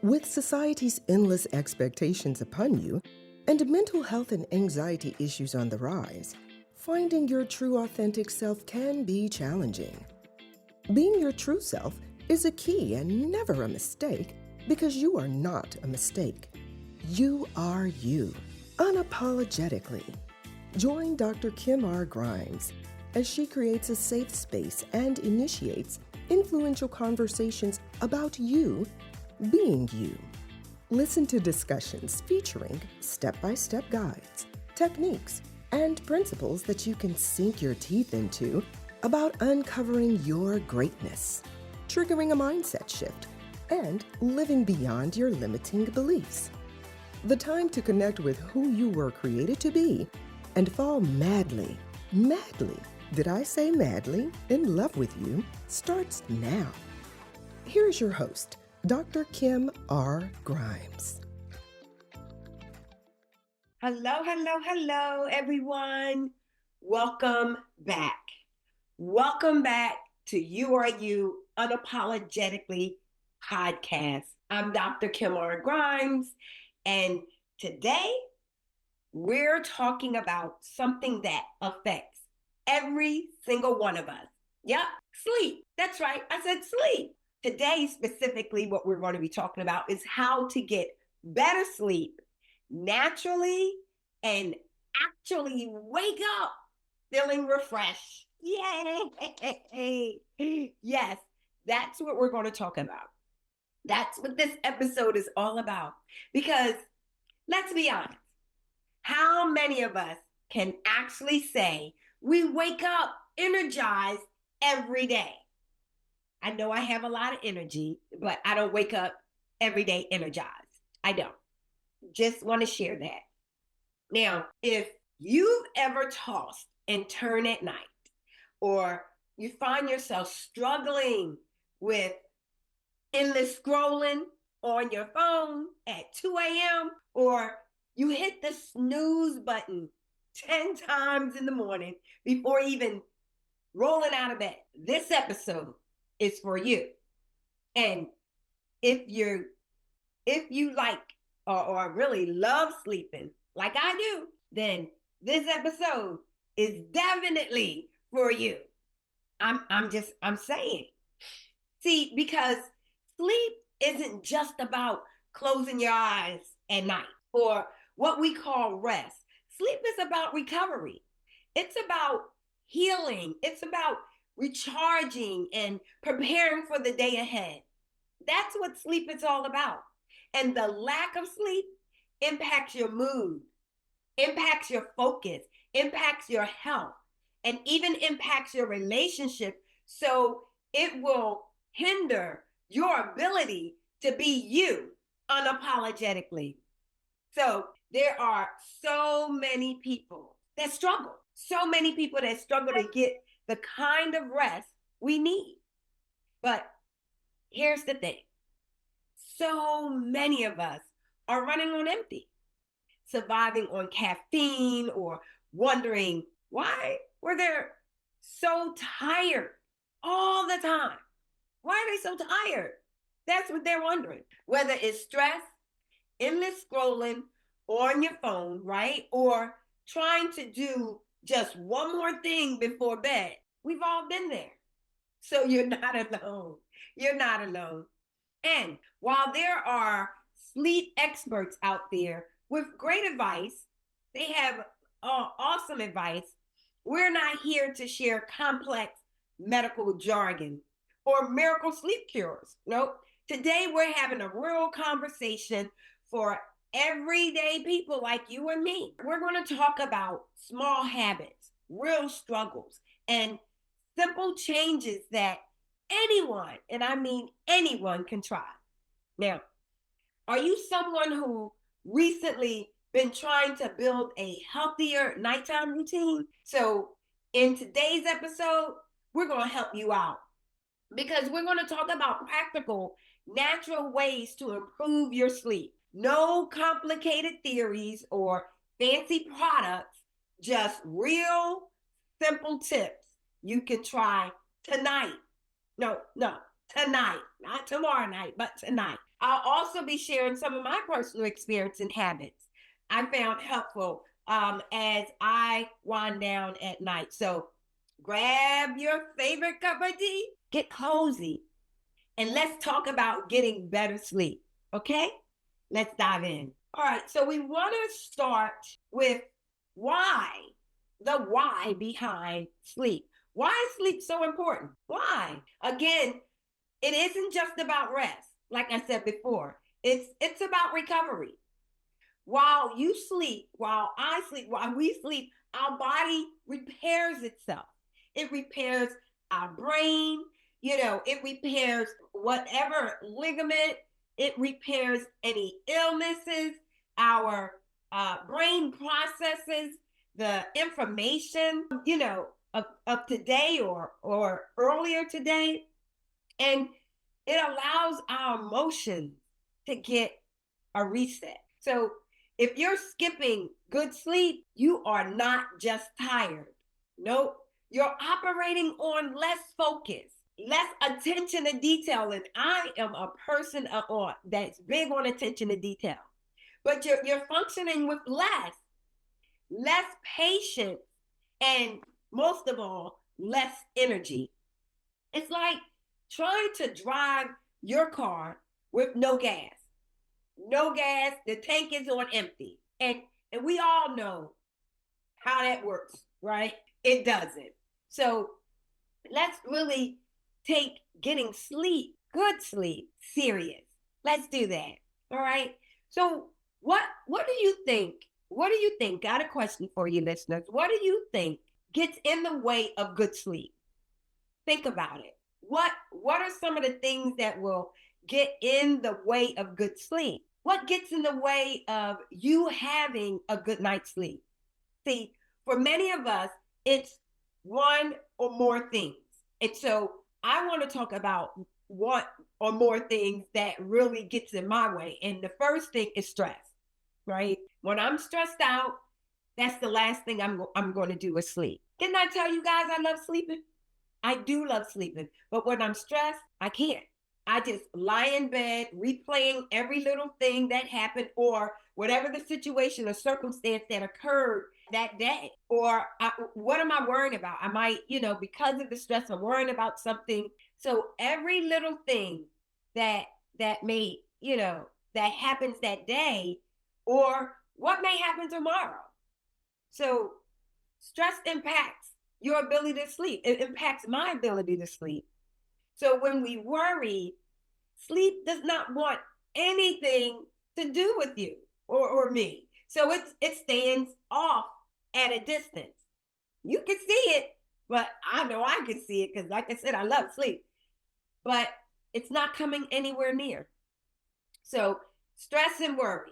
With society's endless expectations upon you and mental health and anxiety issues on the rise, finding your true authentic self can be challenging. Being your true self is a key and never a mistake because you are not a mistake. You are you, unapologetically. Join Dr. Kim R. Grimes as she creates a safe space and initiates influential conversations about you being you. Listen to discussions featuring step-by-step guides, techniques, and principles that you can sink your teeth into about uncovering your greatness, triggering a mindset shift, and living beyond your limiting beliefs. The time to connect with who you were created to be and fall madly, did I say madly, in love with you starts now. Here's your host, Dr. Kim R. Grimes. Hello, everyone. Welcome back. Welcome back to You Are You Unapologetically podcast. I'm Dr. Kim R. Grimes, and today we're talking about something that affects every single one of us. Yep, sleep. That's right. I said sleep. Today, specifically, what we're going to be talking about is how to get better sleep naturally and actually wake up feeling refreshed. Yay! Yes, that's what we're going to talk about. That's what this episode is all about. Because let's be honest, how many of us can actually say we wake up energized every day? I know I have a lot of energy, but I don't wake up every day energized. I don't. Just want to share that. Now, if you've ever tossed and turned at night, or you find yourself struggling with endless scrolling on your phone at 2 a.m., or you hit the snooze button 10 times in the morning before even rolling out of bed, this episode is for you. And if you like or really love sleeping like I do, then this episode is definitely for you. I'm saying. See, because sleep isn't just about closing your eyes at night or what we call rest. Sleep is about recovery. It's about healing. It's about recharging and preparing for the day ahead. That's what sleep is all about. And the lack of sleep impacts your mood, impacts your focus, impacts your health, and even impacts your relationship. So it will hinder your ability to be you unapologetically. So there are so many people that struggle, to get the kind of rest we need. But here's the thing. So many of us are running on empty, surviving on caffeine or wondering why we're there so tired all the time. Why are they so tired? That's what they're wondering. Whether it's stress, endless scrolling on your phone, right? Or trying to do just one more thing before bed. We've all been there. So you're not alone. You're not alone. And while there are sleep experts out there with great advice, they have awesome advice. We're not here to share complex medical jargon or miracle sleep cures. Nope. Today we're having a real conversation for everyday people like you and me. We're going to talk about small habits, real struggles, and simple changes that anyone, and I mean anyone, can try. Now, are you someone who recently been trying to build a healthier nighttime routine? So in today's episode, we're going to help you out because we're going to talk about practical, natural ways to improve your sleep. No complicated theories or fancy products, just real simple tips you can try tonight. No, tonight, not tomorrow night, but tonight. I'll also be sharing some of my personal experience and habits I found helpful as I wind down at night. So grab your favorite cup of tea, get cozy, and let's talk about getting better sleep. Okay? Let's dive in. All right. So we want to start with why, the why behind sleep. Why is sleep so important? Why? Again, it isn't just about rest. Like I said before, it's about recovery. While you sleep, while I sleep, while we sleep, our body repairs itself. It repairs our brain, it repairs whatever ligament, it repairs any illnesses, our brain processes the information, of today or earlier today. And it allows our emotions to get a reset. So if you're skipping good sleep, you are not just tired. Nope. You're operating on less focus, less attention to detail. And I am a person that's big on attention to detail. But you're functioning with less patience, and most of all, less energy. It's like trying to drive your car with no gas. No gas, the tank is on empty. And we all know how that works, right? It doesn't. So let's really take getting sleep, good sleep, serious. Let's do that. All right. So what do you think? What do you think? Got a question for you, listeners. What do you think gets in the way of good sleep? Think about it. What are some of the things that will get in the way of good sleep? What gets in the way of you having a good night's sleep? See, for many of us, it's one or more things. And so I want to talk about one or more things that really gets in my way. And the first thing is stress, right? When I'm stressed out, that's the last thing I'm going to do is sleep. Didn't I tell you guys I love sleeping? I do love sleeping, but when I'm stressed, I can't. I just lie in bed, replaying every little thing that happened or whatever the situation or circumstance that occurred that day. Or what am I worrying about? I might, because of the stress, I'm worrying about something. So every little thing that may, that happens that day or what may happen tomorrow. So stress impacts your ability to sleep. It impacts my ability to sleep. So when we worry, sleep does not want anything to do with you or me. So it stands off at a distance. You can see it, but I know I can see it because, like I said, I love sleep. But it's not coming anywhere near. So stress and worry,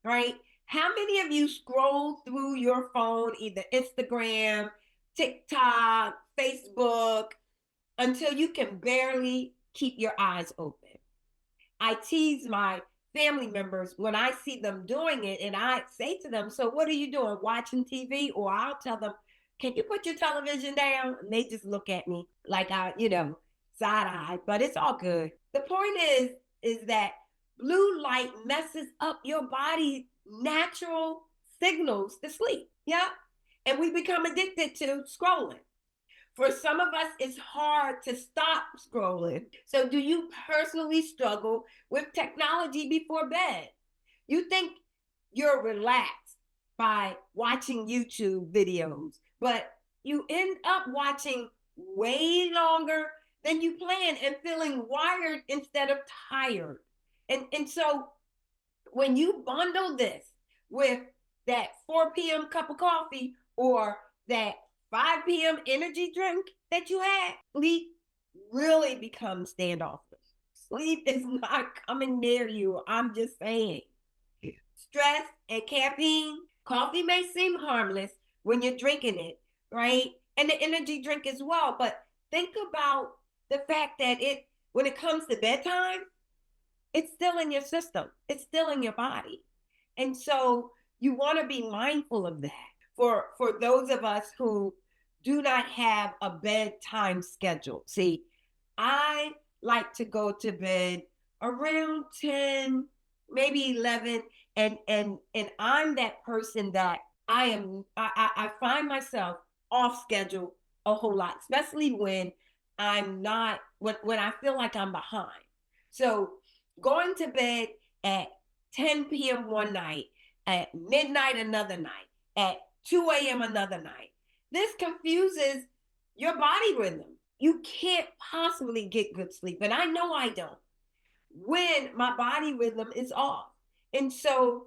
right? How many of you scroll through your phone, either Instagram, TikTok, Facebook, until you can barely keep your eyes open? I tease my family members when I see them doing it, and I say to them, so what are you doing, watching TV? Or I'll tell them, can you put your television down? And they just look at me like side-eye, but it's all good. The point is that blue light messes up your body's natural signals to sleep. Yeah. And we become addicted to scrolling. For some of us, it's hard to stop scrolling. So do you personally struggle with technology before bed? You think you're relaxed by watching YouTube videos, but you end up watching way longer than you planned and feeling wired instead of tired. And so when you bundle this with that 4 p.m. cup of coffee or that 5 p.m. energy drink that you had, sleep really becomes standoffish. Sleep is not coming near you. I'm just saying. Stress and caffeine, coffee may seem harmless when you're drinking it, right? And the energy drink as well. But think about the fact that when it comes to bedtime, it's still in your system. It's still in your body. And so you want to be mindful of that. For those of us who do not have a bedtime schedule. See, I like to go to bed around 10, maybe 11. And I'm that person that I find myself off schedule a whole lot, especially when I'm not, when I feel like I'm behind. So going to bed at 10 p.m. one night, at midnight another night, at 2 a.m. another night, this confuses your body rhythm. You can't possibly get good sleep. And I know I don't when my body rhythm is off. And so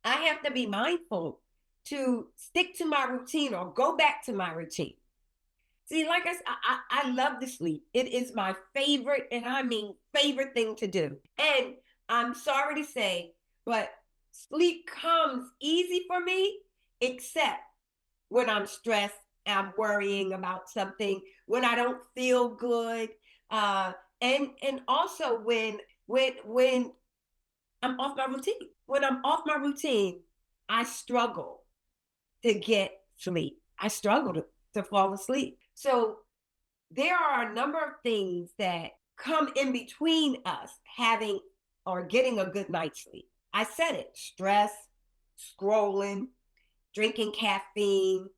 I have to be mindful to stick to my routine or go back to my routine. See, like I said, I love to sleep. It is my favorite, and I mean favorite thing to do. And I'm sorry to say, but sleep comes easy for me, except when I'm stressed, I'm worrying about something, when I don't feel good, and also when I'm off my routine. When I'm off my routine, I struggle to get sleep. I struggle to fall asleep. So there are a number of things that come in between us having or getting a good night's sleep. I said it: stress, scrolling, drinking caffeine,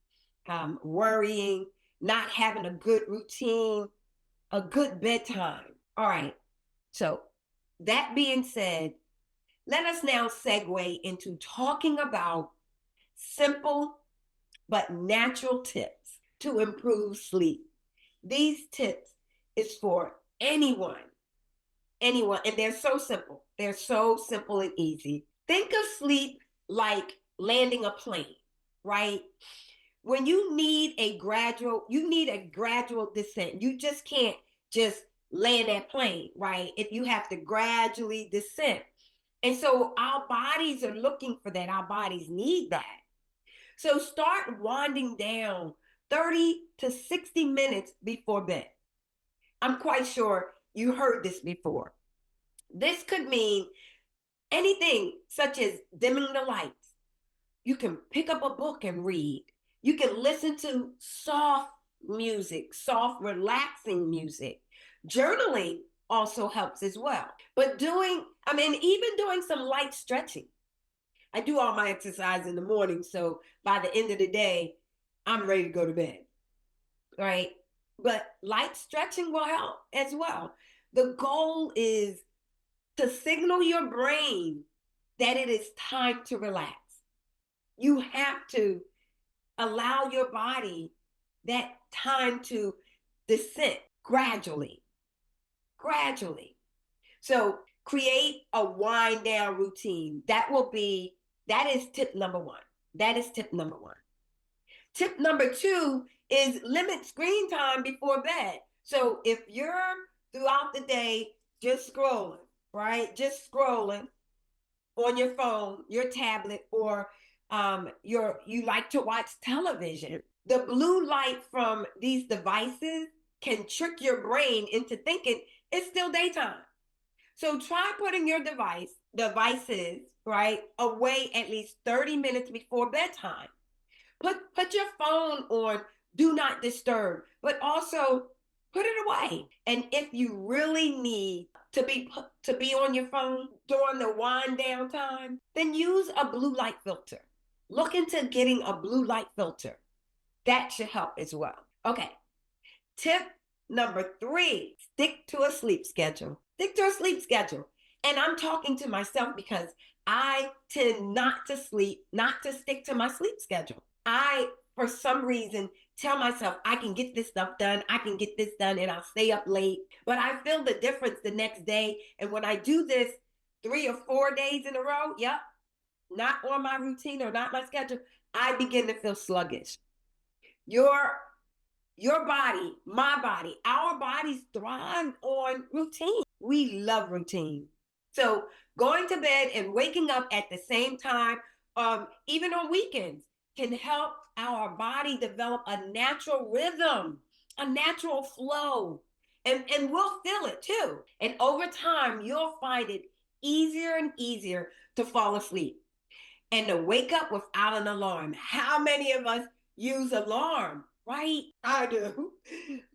worrying, not having a good routine, a good bedtime. All right. So that being said, let us now segue into talking about simple but natural tips to improve sleep. These tips is for anyone, and they're so simple. They're so simple and easy. Think of sleep like landing a plane, right? When you need a gradual descent. You just can't just land that plane, right? If you have to gradually descend. And so our bodies are looking for that. Our bodies need that. So start winding down 30 to 60 minutes before bed. I'm quite sure you heard this before. This could mean anything such as dimming the lights. You can pick up a book and read. You can listen to soft music, soft, relaxing music. Journaling also helps as well. But even doing some light stretching. I do all my exercise in the morning, so by the end of the day, I'm ready to go to bed, right? But light stretching will help as well. The goal is to signal your brain that it is time to relax. You have to allow your body that time to descend gradually. So create a wind down routine. That is tip number one. Tip number two is limit screen time before bed. So if you're throughout the day just scrolling, right? Just scrolling on your phone, your tablet, or you like to watch television, the blue light from these devices can trick your brain into thinking it's still daytime. So try putting your devices, right, away at least 30 minutes before bedtime. Put your phone on do not disturb, but also put it away. And if you really need to be on your phone during the wind down time, then use a blue light filter. Look into getting a blue light filter. That should help as well. Okay. Tip number 3, stick to a sleep schedule. And I'm talking to myself because I tend not to stick to my sleep schedule. I, for some reason, tell myself I can get this stuff done, and I'll stay up late. But I feel the difference the next day. And when I do this 3 or 4 days in a row, not on my routine or not my schedule, I begin to feel sluggish. Your body, my body, our bodies thrive on routine. We love routine. So going to bed and waking up at the same time, even on weekends, can help our body develop a natural rhythm, a natural flow, and we'll feel it too. And over time, you'll find it easier and easier to fall asleep and to wake up without an alarm. How many of us use alarm, right? I do.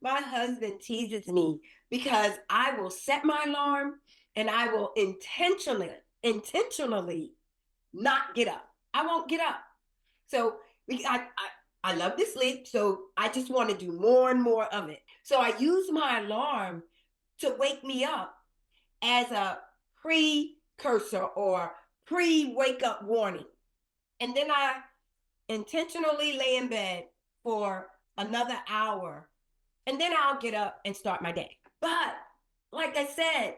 My husband teases me because I will set my alarm and I will intentionally not get up. I won't get up. So I love to sleep, so I just want to do more and more of it. So I use my alarm to wake me up as a precursor or pre-wake up warning. And then I intentionally lay in bed for another hour, and then I'll get up and start my day. But like I said,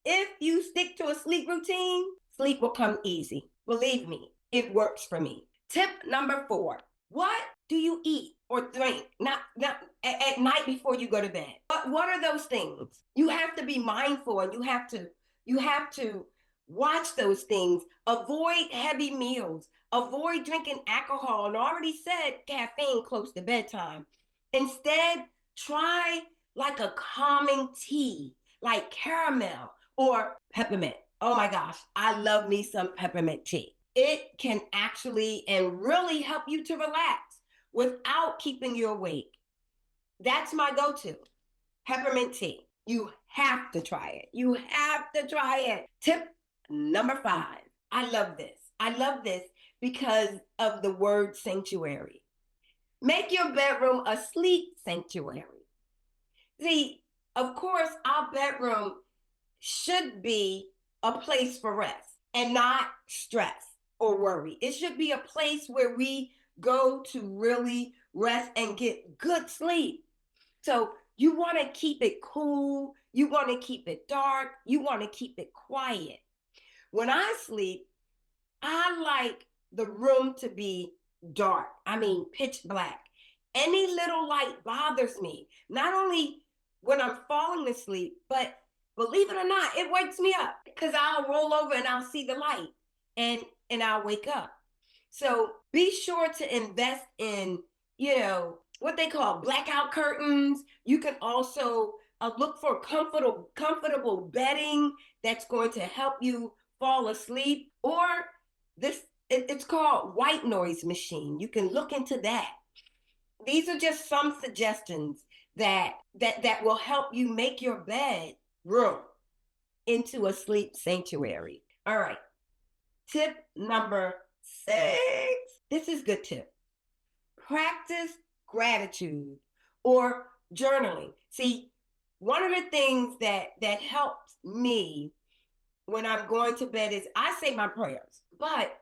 if you stick to a sleep routine, sleep will come easy. Believe me, it works for me. Tip number 4, what do you eat or drink not at night before you go to bed? But what are those things? You have to be mindful, and you have to watch those things. Avoid heavy meals. Avoid drinking alcohol, and already said caffeine close to bedtime. Instead, try like a calming tea, like caramel or peppermint. Oh my gosh, I love me some peppermint tea. It can actually and really help you to relax without keeping you awake. That's my go-to, peppermint tea. You have to try it. You have to try it. Tip number 5. I love this. I love this because of the word sanctuary. Make your bedroom a sleep sanctuary. See, of course, our bedroom should be a place for rest and not stress or worry. It should be a place where we go to really rest and get good sleep. So you want to keep it cool. You want to keep it dark. You want to keep it quiet. When I sleep, I like the room to be dark. I mean, pitch black. Any little light bothers me. Not only when I'm falling asleep, but believe it or not, it wakes me up because I'll roll over and I'll see the light and I'll wake up. So be sure to invest in, what they call blackout curtains. You can also look for comfortable bedding that's going to help you fall asleep. Or it's called white noise machine. You can look into that. These are just some suggestions that will help you make your bed room into a sleep sanctuary. All right. Tip number 6. This is good tip. Practice gratitude or journaling. See, one of the things that helps me when I'm going to bed is I say my prayers. But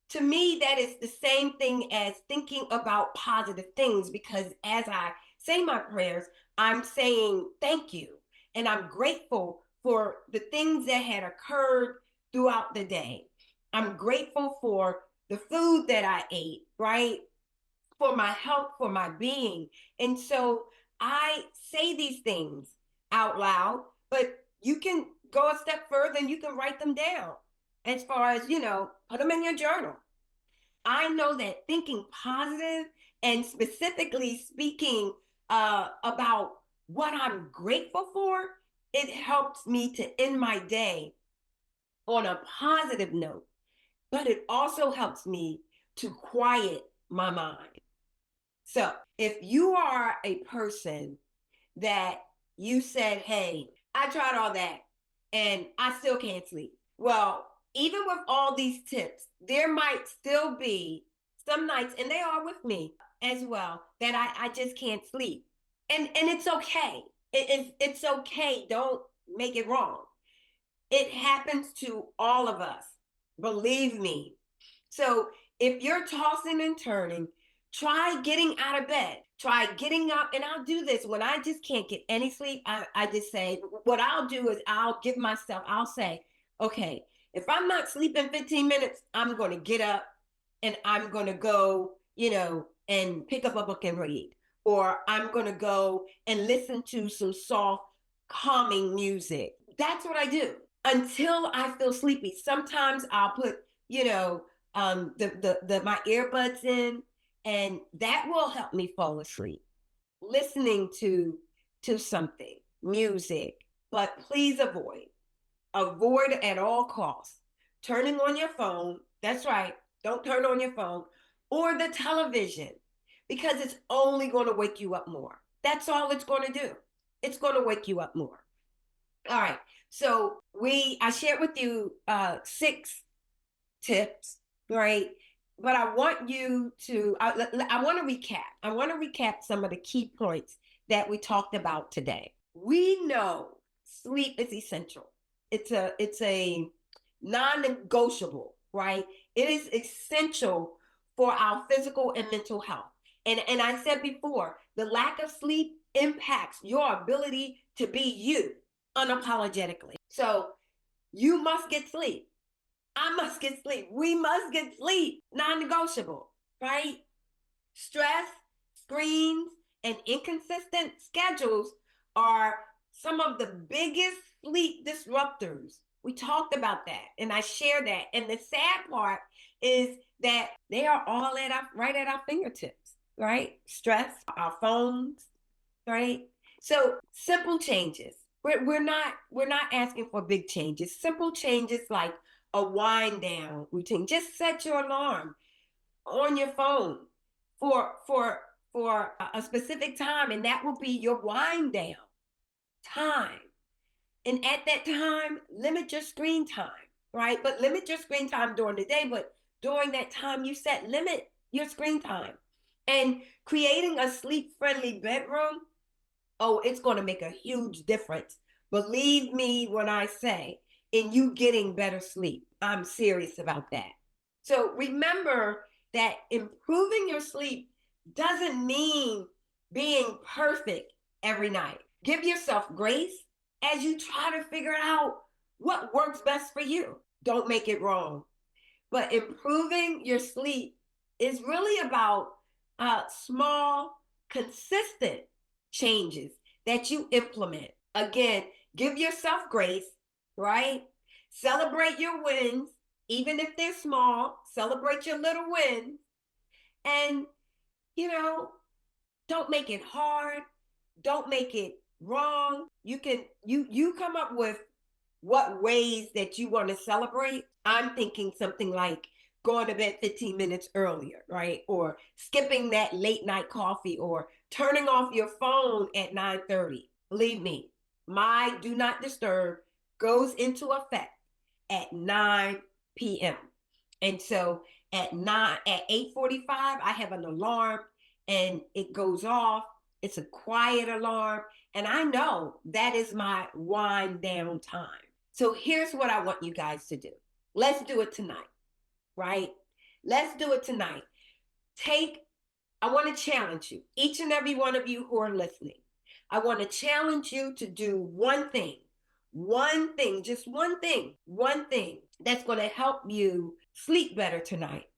to me, that is the same thing as thinking about positive things, because as I say my prayers, I'm saying thank you. And I'm grateful for the things that had occurred throughout the day. I'm grateful for the food that I ate, right? For my health, for my being. And so I say these things out loud, but you can go a step further and you can write them down as far as, put them in your journal. I know that thinking positive and specifically speaking about what I'm grateful for, it helps me to end my day on a positive note, but it also helps me to quiet my mind. So if you are a person that you said, hey, I tried all that and I still can't sleep. Well, even with all these tips, there might still be some nights, and they are with me as well, that I just can't sleep. And it's okay. It's okay. Don't make it wrong. It happens to all of us. Believe me. So if you're tossing and turning, try getting out of bed. Try getting up, and I'll do this when I just can't get any sleep. I just say, what I'll do is I'll say, okay, if I'm not sleeping 15 minutes, I'm going to get up and I'm going to go, and pick up a book and read. Or I'm going to go and listen to some soft, calming music. That's what I do until I feel sleepy. Sometimes I'll put, my earbuds in, and that will help me fall asleep. Listening to something, music, but please avoid at all costs turning on your phone. That's right. Don't turn on your phone or the television, because it's only going to wake you up more. That's all it's going to do. It's going to wake you up more. All right. So I shared with you 6 tips, right? But I want you to, I want to recap. I want to recap some of the key points that we talked about today. We know sleep is essential. It's a non-negotiable, right? It is essential for our physical and mental health. And I said before, the lack of sleep impacts your ability to be you unapologetically. So you must get sleep. I must get sleep. We must get sleep. Non-negotiable, right? Stress, screens, and inconsistent schedules are some of the biggest sleep disruptors. We talked about that and I share that. And the sad part is that they are all right at our fingertips, right? Stress, our phones, right? So simple changes. We're not asking for big changes. Simple changes like a wind down routine. Just set your alarm on your phone for a specific time, and that will be your wind down time. And at that time, limit your screen time, right? But limit your screen time during the day, but during that time you set, limit your screen time. And creating a sleep-friendly bedroom, oh, it's going to make a huge difference. Believe me when I say, in you getting better sleep. I'm serious about that. So remember that improving your sleep doesn't mean being perfect every night. Give yourself grace as you try to figure out what works best for you. Don't make it wrong. But improving your sleep is really about small, consistent changes that you implement. Again, give yourself grace, right? Celebrate your wins, even if they're small. Celebrate your little wins. And, you know, don't make it hard. Don't make it wrong. You come up with what ways that you want to celebrate. I'm thinking something like going to bed 15 minutes earlier, right? Or skipping that late night coffee or turning off your phone at 9:30. Believe me, my do not disturb goes into effect at 9 p.m. And so at 8:45, I have an alarm and it goes off. It's a quiet alarm. And I know that is my wind down time. So here's what I want you guys to do. Let's do it tonight, right? Let's do it tonight. I want to challenge you, each and every one of you who are listening. I want to challenge you to do one thing, just one thing that's going to help you sleep better tonight.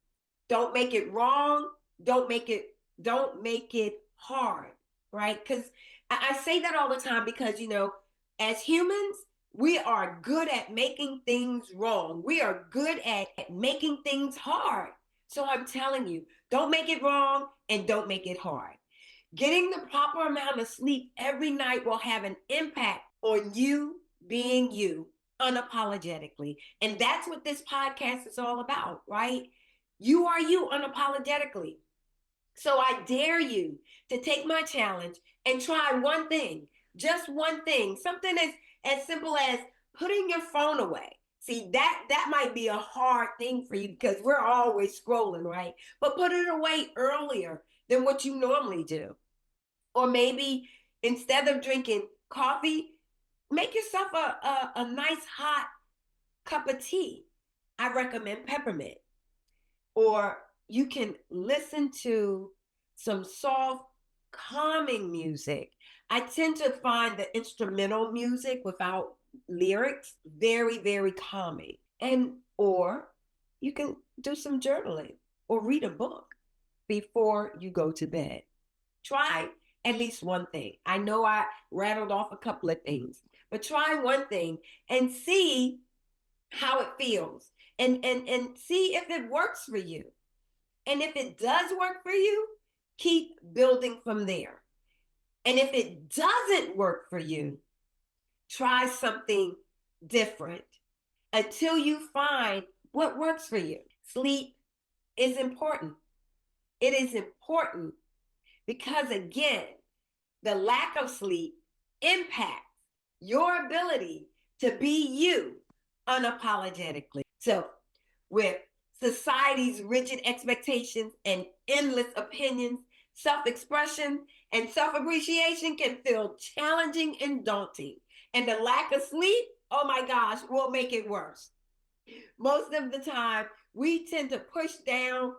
Don't make it wrong. Don't make it hard, right? Because I say that all the time because, as humans, we are good at making things wrong. We are good at making things hard. So I'm telling you, don't make it wrong and don't make it hard. Getting the proper amount of sleep every night will have an impact on you being you unapologetically. And that's what this podcast is all about, right? You are you unapologetically. So I dare you to take my challenge and try one thing, just one thing, something as simple as putting your phone away. See, that might be a hard thing for you because we're always scrolling, right? But put it away earlier than what you normally do. Or maybe instead of drinking coffee, make yourself a nice hot cup of tea. I recommend peppermint. Or you can listen to some soft, calming music. I tend to find the instrumental music without lyrics very, very calming. Or you can do some journaling or read a book before you go to bed. Try at least one thing. I know I rattled off a couple of things, but try one thing and see how it feels and see if it works for you. And if it does work for you, keep building from there. And if it doesn't work for you, try something different until you find what works for you. Sleep is important. It is important because, again, the lack of sleep impacts your ability to be you unapologetically. So, with society's rigid expectations and endless opinions, self-expression and self-appreciation can feel challenging and daunting. And the lack of sleep, oh my gosh, will make it worse. Most of the time, we tend to push down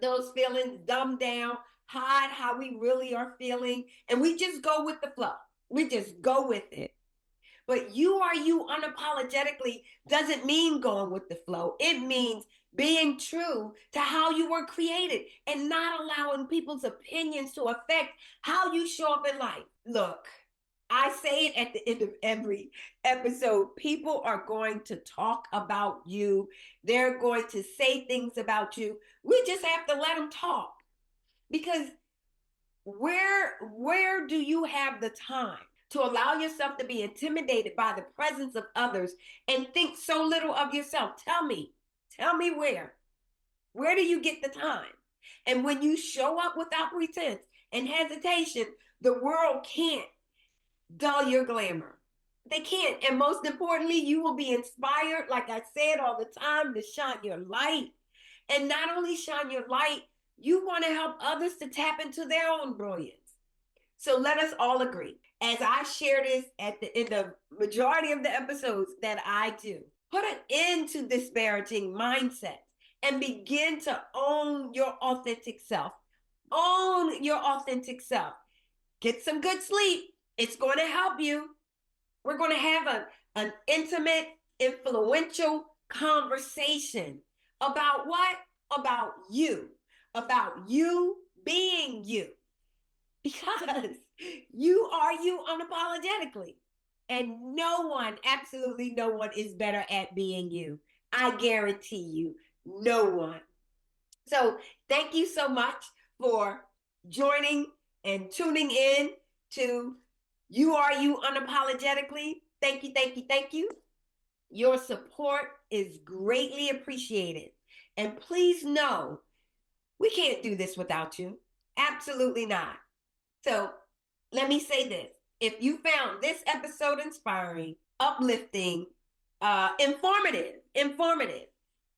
those feelings, dumb down, hide how we really are feeling, and we just go with the flow. We just go with it. But you are you unapologetically doesn't mean going with the flow. It means being true to how you were created and not allowing people's opinions to affect how you show up in life. Look, I say it at the end of every episode. People are going to talk about you. They're going to say things about you. We just have to let them talk. Because where do you have the time to allow yourself to be intimidated by the presence of others and think so little of yourself? Tell me where. Where do you get the time? And when you show up without pretense and hesitation, the world can't dull your glamour. They can't. And most importantly, you will be inspired, like I said all the time, to shine your light. And not only shine your light, you want to help others to tap into their own brilliance. So let us all agree, as I share this in the majority of the episodes that I do, put an end to disparaging mindsets and begin to own your authentic self. Own your authentic self. Get some good sleep. It's going to help you. We're going to have an intimate, influential conversation about what? About you being you. Because you are you unapologetically. And no one, absolutely no one is better at being you. I guarantee you, no one. So thank you so much for joining and tuning in to You Are You Unapologetically. Thank you, thank you, thank you. Your support is greatly appreciated. And please know, we can't do this without you. Absolutely not. So let me say this. If you found this episode inspiring, uplifting, informative,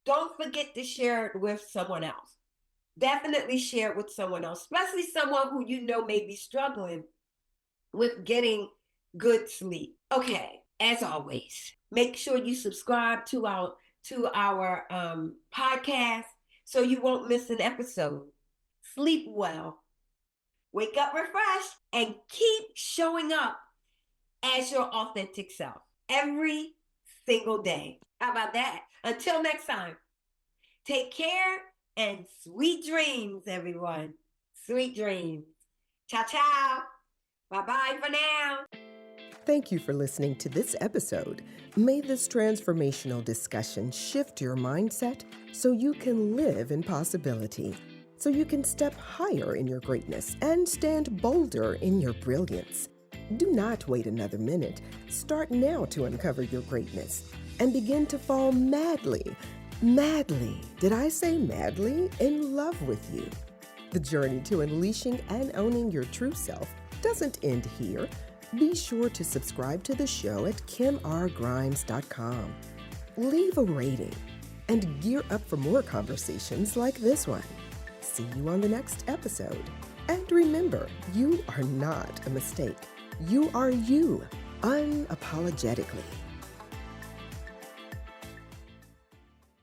don't forget to share it with someone else. Definitely share it with someone else, especially someone who you know may be struggling with getting good sleep. Okay, as always, make sure you subscribe to our podcast so you won't miss an episode. Sleep well, wake up refreshed, and keep showing up as your authentic self every single day. How about that? Until next time, take care and sweet dreams, everyone. Sweet dreams. Ciao, ciao. Bye-bye for now. Thank you for listening to this episode. May this transformational discussion shift your mindset so you can live in possibility, so you can step higher in your greatness and stand bolder in your brilliance. Do not wait another minute. Start now to uncover your greatness and begin to fall madly, did I say madly, in love with you. The journey to unleashing and owning your true self doesn't end here. Be sure to subscribe to the show at KimRGrimes.com. Leave a rating and gear up for more conversations like this one. See you on the next episode. And remember, you are not a mistake. You are you, unapologetically.